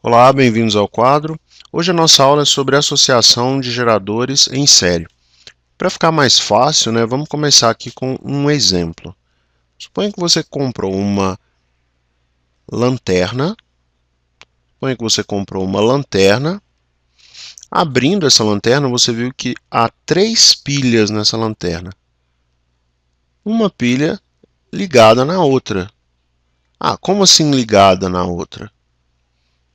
Olá, bem-vindos ao quadro. Hoje a nossa aula é sobre associação de geradores em série. Para ficar mais fácil, vamos começar aqui com um exemplo. Suponha que você comprou uma lanterna. Abrindo essa lanterna, você viu que há 3 pilhas nessa lanterna. Uma pilha ligada na outra. Como assim ligada na outra?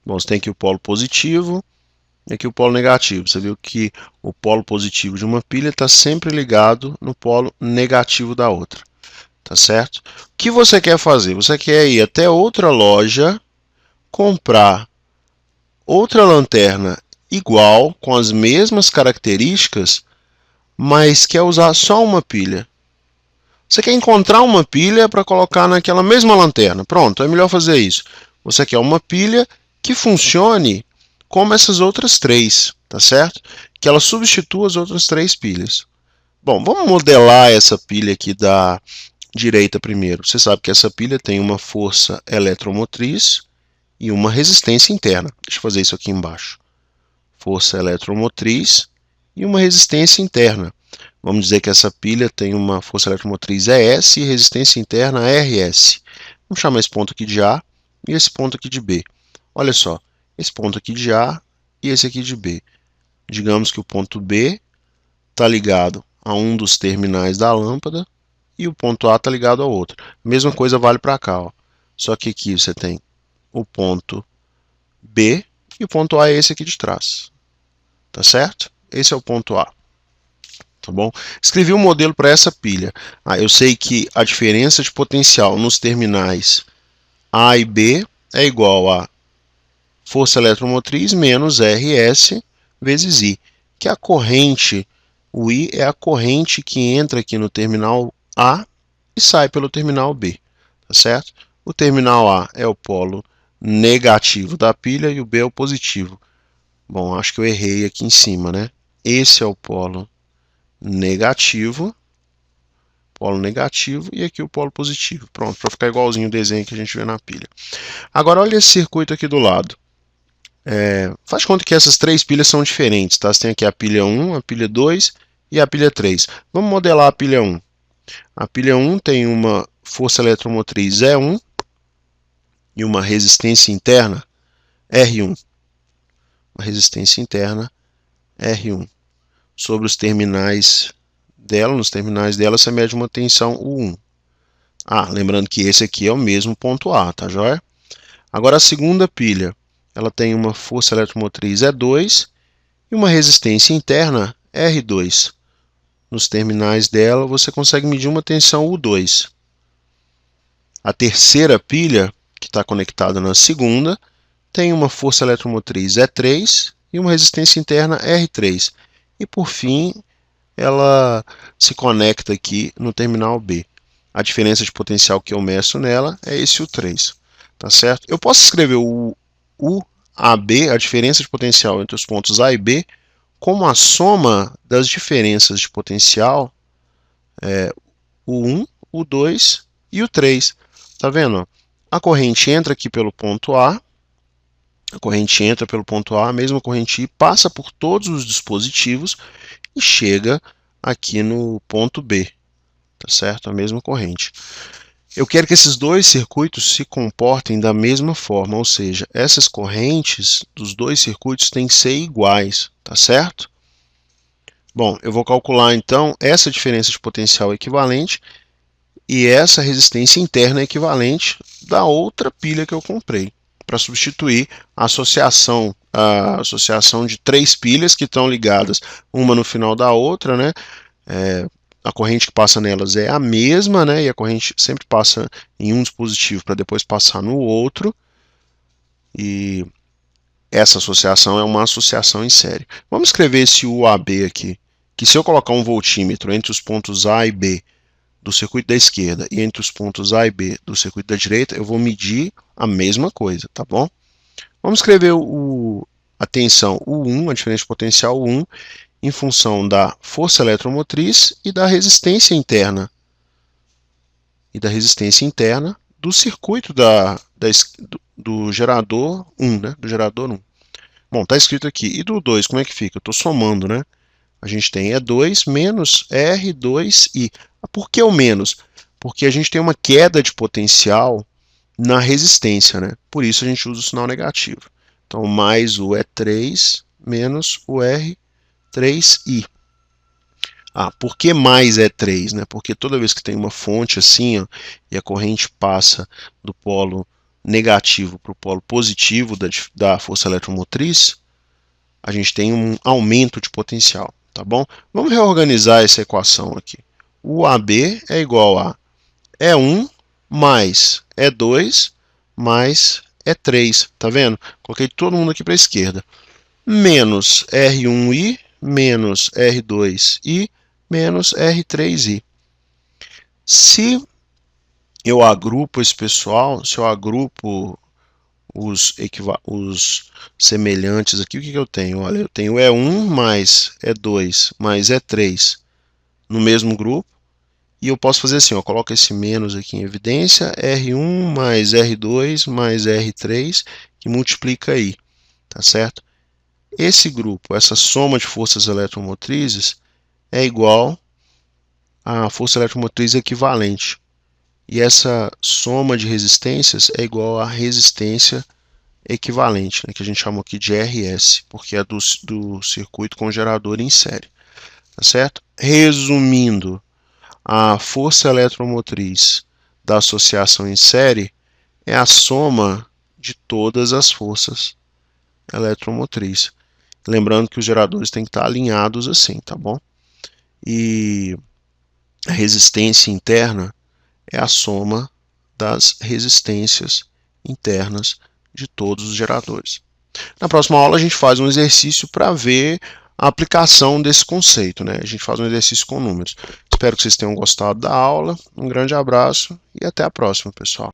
Bom, você tem aqui o polo positivo e aqui o polo negativo. Você viu que o polo positivo de uma pilha está sempre ligado no polo negativo da outra. Tá certo? O que você quer fazer? Você quer ir até outra loja, comprar outra lanterna igual, com as mesmas características, mas quer usar só uma pilha. Você quer encontrar uma pilha para colocar naquela mesma lanterna. Pronto, é melhor fazer isso. Você quer uma pilha que funcione como essas outras 3, tá certo? Que ela substitua as outras 3 pilhas. Bom, vamos modelar essa pilha aqui da direita primeiro. Você sabe que essa pilha tem uma força eletromotriz e uma resistência interna. Deixa eu fazer isso aqui embaixo. Força eletromotriz e uma resistência interna. Vamos dizer que essa pilha tem uma força eletromotriz ES e resistência interna RS. Vamos chamar esse ponto aqui de A e esse ponto aqui de B. Olha só, esse ponto aqui de A e esse aqui de B. Digamos que o ponto B está ligado a um dos terminais da lâmpada e o ponto A está ligado ao outro. A mesma coisa vale para cá. Ó. Só que aqui você tem o ponto B e o ponto A é esse aqui de trás. Tá certo? Esse é o ponto A. Tá bom? Escrevi um modelo para essa pilha. Eu sei que a diferença de potencial nos terminais A e B é igual a força eletromotriz menos RS vezes I, que é a corrente, o I é a corrente que entra aqui no terminal A e sai pelo terminal B, tá certo? O terminal A é o polo negativo da pilha e o B é o positivo. Bom, acho que eu errei aqui em cima, né? Esse é o polo negativo e aqui o polo positivo. Pronto, para ficar igualzinho o desenho que a gente vê na pilha. Agora olha esse circuito aqui do lado. Faz conta que essas 3 pilhas são diferentes, tá? Você tem aqui a pilha 1, a pilha 2 e a pilha 3. Vamos modelar a pilha 1. A pilha 1 tem uma força eletromotriz E1 e uma resistência interna R1. Uma resistência interna R1. Sobre os terminais dela, nos terminais dela, você mede uma tensão U1. Lembrando que esse aqui é o mesmo ponto A, tá joia? Agora a segunda pilha, ela tem uma força eletromotriz E2 e uma resistência interna R2. Nos terminais dela, você consegue medir uma tensão U2. A terceira pilha, que está conectada na segunda, tem uma força eletromotriz E3 e uma resistência interna R3. E por fim, ela se conecta aqui no terminal B. A diferença de potencial que eu meço nela é esse U3, tá certo? Eu posso escrever o UAB, a diferença de potencial entre os pontos A e B, como a soma das diferenças de potencial U1, U2 e U3. Tá vendo? A corrente entra aqui pelo ponto A, a mesma corrente I passa por todos os dispositivos e chega aqui no ponto B, tá certo? A mesma corrente. Eu quero que esses dois circuitos se comportem da mesma forma, ou seja, essas correntes dos dois circuitos têm que ser iguais, tá certo? Bom, eu vou calcular então essa diferença de potencial equivalente e essa resistência interna equivalente da outra pilha que eu comprei, para substituir a associação de 3 pilhas que estão ligadas uma no final da outra, né? A corrente que passa nelas é a mesma, né? E a corrente sempre passa em um dispositivo para depois passar no outro. E essa associação é uma associação em série. Vamos escrever esse UAB aqui, que se eu colocar um voltímetro entre os pontos A e B do circuito da esquerda e entre os pontos A e B do circuito da direita, eu vou medir a mesma coisa, tá bom? Vamos escrever a tensão U1, a diferença de potencial U1, em função da força eletromotriz e da resistência interna. Do circuito do gerador 1, né? Do gerador 1. Bom, tá escrito aqui. E do 2, como é que fica? Eu estou somando, né? A gente tem E2 menos R2I. Por que o menos? Porque a gente tem uma queda de potencial na resistência, né? Por isso a gente usa o sinal negativo. Então, mais o E3 menos o R3I. Por que mais E3, né? Porque toda vez que tem uma fonte assim, ó, e a corrente passa do polo negativo para o polo positivo da força eletromotriz, a gente tem um aumento de potencial, tá bom? Vamos reorganizar essa equação aqui. O AB é igual a E1 mais E2 mais E3, tá vendo? Coloquei todo mundo aqui para a esquerda. Menos R1I menos R2I menos R3I. Se eu agrupo esse pessoal, se eu agrupo os semelhantes aqui, o que eu tenho? Olha, eu tenho E1 mais E2 mais E3 no mesmo grupo, e eu posso fazer assim, eu coloco esse menos aqui em evidência, R1 mais R2 mais R3, que multiplica aí, tá certo? Esse grupo, essa soma de forças eletromotrizes, é igual à força eletromotriz equivalente. E essa soma de resistências é igual à resistência equivalente, né, que a gente chama aqui de RS, porque é do circuito com gerador em série. Tá certo? Resumindo, a força eletromotriz da associação em série é a soma de todas as forças eletromotrizes. Lembrando que os geradores têm que estar alinhados assim, tá bom? E a resistência interna é a soma das resistências internas de todos os geradores. Na próxima aula a gente faz um exercício para ver a aplicação desse conceito, né? A gente faz um exercício com números. Espero que vocês tenham gostado da aula. Um grande abraço e até a próxima, pessoal.